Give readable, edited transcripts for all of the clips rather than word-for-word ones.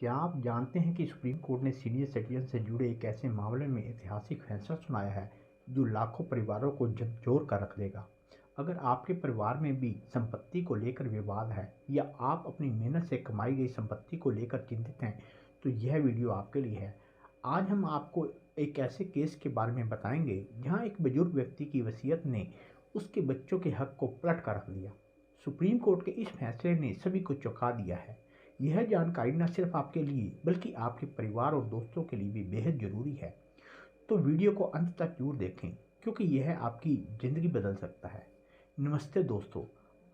क्या आप जानते हैं कि सुप्रीम कोर्ट ने सीनियर सिटीजन से जुड़े एक ऐसे मामले में ऐतिहासिक फैसला सुनाया है जो लाखों परिवारों को झकझोर कर रख देगा। अगर आपके परिवार में भी संपत्ति को लेकर विवाद है या आप अपनी मेहनत से कमाई गई संपत्ति को लेकर चिंतित हैं, तो यह वीडियो आपके लिए है। आज हम आपको एक ऐसे केस के बारे में बताएंगे जहां एक बुजुर्ग व्यक्ति की वसीयत ने उसके बच्चों के हक को पलट कर रख दिया। सुप्रीम कोर्ट के इस फैसले ने सभी को चौंका दिया है। यह जानकारी न सिर्फ आपके लिए बल्कि आपके परिवार और दोस्तों के लिए भी बेहद ज़रूरी है। तो वीडियो को अंत तक जरूर देखें क्योंकि यह आपकी ज़िंदगी बदल सकता है। नमस्ते दोस्तों,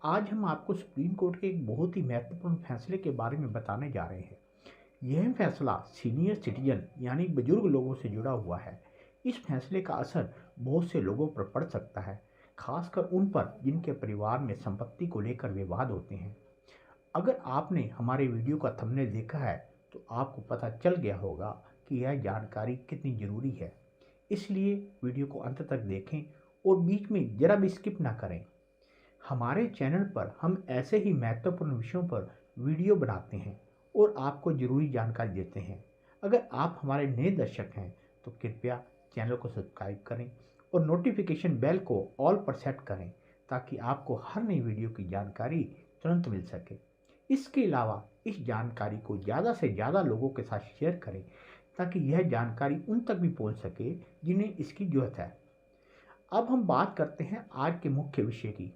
आज हम आपको सुप्रीम कोर्ट के एक बहुत ही महत्वपूर्ण फैसले के बारे में बताने जा रहे हैं। यह फैसला सीनियर सिटीजन यानी बुजुर्ग लोगों से जुड़ा हुआ है। इस फैसले का असर बहुत से लोगों पर पड़ सकता है, खासकर उन पर जिनके परिवार में संपत्ति को लेकर विवाद होते हैं। अगर आपने हमारे वीडियो का थंबनेल देखा है तो आपको पता चल गया होगा कि यह जानकारी कितनी ज़रूरी है। इसलिए वीडियो को अंत तक देखें और बीच में ज़रा भी स्किप ना करें। हमारे चैनल पर हम ऐसे ही महत्वपूर्ण विषयों पर वीडियो बनाते हैं और आपको ज़रूरी जानकारी देते हैं। अगर आप हमारे नए दर्शक हैं तो कृपया चैनल को सब्सक्राइब करें और नोटिफिकेशन बेल को ऑल पर सेट करें ताकि आपको हर नई वीडियो की जानकारी तुरंत मिल सके। इसके अलावा इस जानकारी को ज़्यादा से ज़्यादा लोगों के साथ शेयर करें ताकि यह जानकारी उन तक भी पहुंच सके जिन्हें इसकी ज़रूरत है। अब हम बात करते हैं आज के मुख्य विषय की।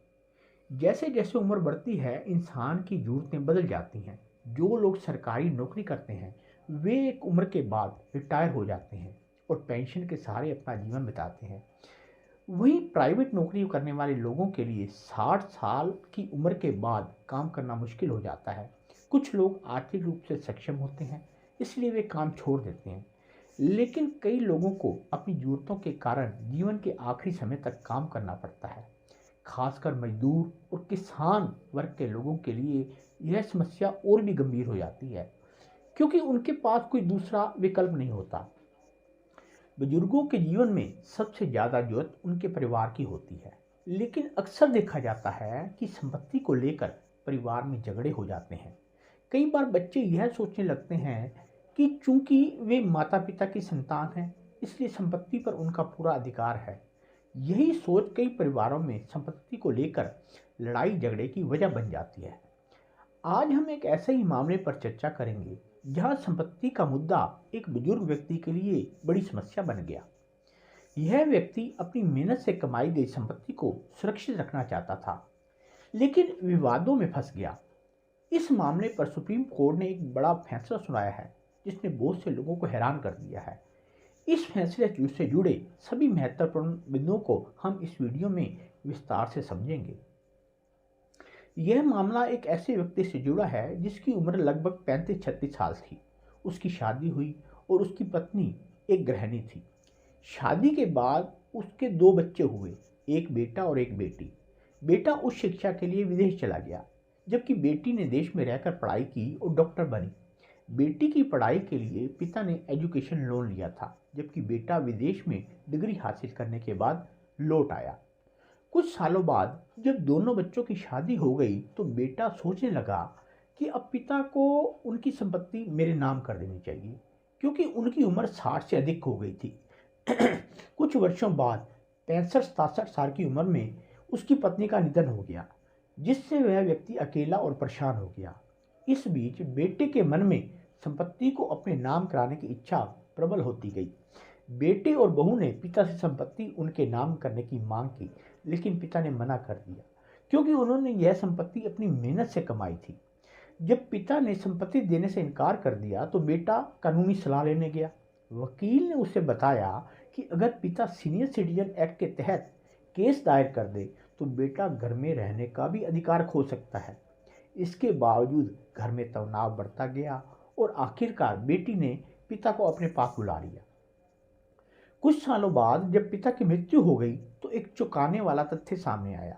जैसे जैसे उम्र बढ़ती है इंसान की ज़रूरतें बदल जाती हैं। जो लोग सरकारी नौकरी करते हैं वे एक उम्र के बाद रिटायर हो जाते हैं और पेंशन के सहारे अपना जीवन बिताते हैं। वहीं प्राइवेट नौकरी करने वाले लोगों के लिए 60 साल की उम्र के बाद काम करना मुश्किल हो जाता है। कुछ लोग आर्थिक रूप से सक्षम होते हैं इसलिए वे काम छोड़ देते हैं, लेकिन कई लोगों को अपनी ज़रूरतों के कारण जीवन के आखिरी समय तक काम करना पड़ता है। खासकर मजदूर और किसान वर्ग के लोगों के लिए यह समस्या और भी गंभीर हो जाती है क्योंकि उनके पास कोई दूसरा विकल्प नहीं होता। बुजुर्गों के जीवन में सबसे ज़्यादा जरूरत उनके परिवार की होती है, लेकिन अक्सर देखा जाता है कि संपत्ति को लेकर परिवार में झगड़े हो जाते हैं। कई बार बच्चे यह सोचने लगते हैं कि चूंकि वे माता पिता की संतान हैं इसलिए संपत्ति पर उनका पूरा अधिकार है। यही सोच कई परिवारों में संपत्ति को लेकर लड़ाई झगड़े की वजह बन जाती है। आज हम एक ऐसे ही मामले पर चर्चा करेंगे जहां संपत्ति का मुद्दा एक बुजुर्ग व्यक्ति के लिए बड़ी समस्या बन गया। यह व्यक्ति अपनी मेहनत से कमाई गई संपत्ति को सुरक्षित रखना चाहता था, लेकिन विवादों में फंस गया। इस मामले पर सुप्रीम कोर्ट ने एक बड़ा फैसला सुनाया है जिसने बहुत से लोगों को हैरान कर दिया है। इस फैसले से जुड़े सभी महत्वपूर्ण बिंदुओं को हम इस वीडियो में विस्तार से समझेंगे। यह मामला एक ऐसे व्यक्ति से जुड़ा है जिसकी उम्र लगभग 35-36 साल थी। उसकी शादी हुई और उसकी पत्नी एक गृहिणी थी। शादी के बाद उसके 2 बच्चे हुए, एक बेटा और एक बेटी। बेटा उच्च शिक्षा के लिए विदेश चला गया, जबकि बेटी ने देश में रहकर पढ़ाई की और डॉक्टर बनी। बेटी की पढ़ाई के लिए पिता ने एजुकेशन लोन लिया था, जबकि बेटा विदेश में डिग्री हासिल करने के बाद लौट आया। कुछ सालों बाद जब दोनों बच्चों की शादी हो गई तो बेटा सोचने लगा कि अब पिता को उनकी संपत्ति मेरे नाम कर देनी चाहिए क्योंकि उनकी उम्र 60 से अधिक हो गई थी। कुछ वर्षों बाद 65-67 साल की उम्र में उसकी पत्नी का निधन हो गया, जिससे वह व्यक्ति अकेला और परेशान हो गया। इस बीच बेटे के मन में संपत्ति को अपने नाम कराने की इच्छा प्रबल होती गई। बेटे और बहू ने पिता से संपत्ति उनके नाम करने की मांग की, लेकिन पिता ने मना कर दिया क्योंकि उन्होंने यह संपत्ति अपनी मेहनत से कमाई थी। जब पिता ने संपत्ति देने से इनकार कर दिया तो बेटा कानूनी सलाह लेने गया। वकील ने उसे बताया कि अगर पिता सीनियर सिटीजन एक्ट के तहत केस दायर कर दे तो बेटा घर में रहने का भी अधिकार खो सकता है। इसके बावजूद घर में तनाव बढ़ता गया और आखिरकार बेटी ने पिता को अपने पास बुला लिया। कुछ सालों बाद जब पिता की मृत्यु हो गई तो एक चौंकाने वाला तथ्य सामने आया।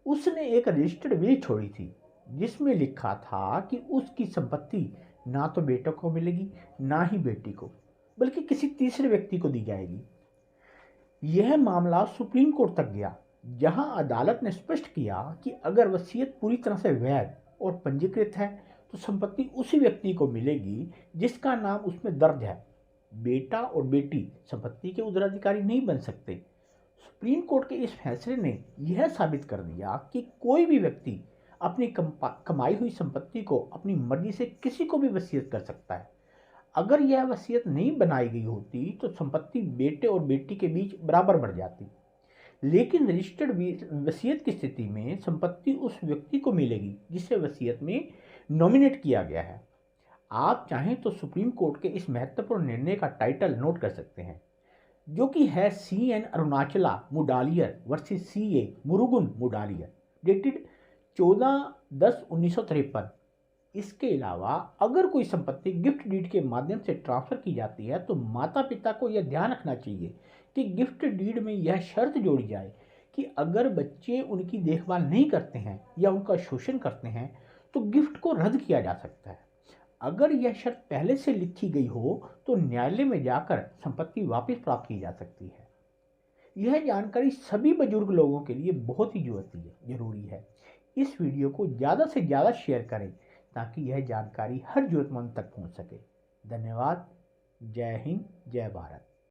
उसने एक रजिस्टर्ड विल छोड़ी थी जिसमें लिखा था कि उसकी संपत्ति ना तो बेटे को मिलेगी ना ही बेटी को, बल्कि किसी तीसरे व्यक्ति को दी जाएगी। यह मामला सुप्रीम कोर्ट तक गया, जहां अदालत ने स्पष्ट किया कि अगर वसीयत पूरी तरह से वैध और पंजीकृत है तो संपत्ति उसी व्यक्ति को मिलेगी जिसका नाम उसमें दर्ज है। बेटा और बेटी संपत्ति के उत्तराधिकारी नहीं बन सकते। सुप्रीम कोर्ट के इस फैसले ने यह साबित कर दिया कि कोई भी व्यक्ति अपनी कमाई हुई संपत्ति को अपनी मर्जी से किसी को भी वसीयत कर सकता है। अगर यह वसीयत नहीं बनाई गई होती तो संपत्ति बेटे और बेटी के बीच बराबर बढ़ जाती, लेकिन रजिस्टर्ड वसीयत की स्थिति में संपत्ति उस व्यक्ति को मिलेगी जिसे वसीयत में नॉमिनेट किया गया है। आप चाहें तो सुप्रीम कोर्ट के इस महत्वपूर्ण निर्णय का टाइटल नोट कर सकते हैं, जो कि है CN Arunachala Mudaliar versus CA Murugan Mudaliar, dated 14/10/1953। इसके अलावा अगर कोई संपत्ति गिफ्ट डीड के माध्यम से ट्रांसफर की जाती है तो माता पिता को यह ध्यान रखना चाहिए कि गिफ्ट डीड में यह शर्त जोड़ी जाए कि अगर बच्चे उनकी देखभाल नहीं करते हैं या उनका शोषण करते हैं तो गिफ्ट को रद्द किया जा सकता है। अगर यह शर्त पहले से लिखी गई हो तो न्यायालय में जाकर संपत्ति वापस प्राप्त की जा सकती है। यह जानकारी सभी बुजुर्ग लोगों के लिए बहुत ही जरूरी है। इस वीडियो को ज़्यादा से ज़्यादा शेयर करें ताकि यह जानकारी हर जरूरतमंद तक पहुंच सके। धन्यवाद। जय हिंद, जय भारत।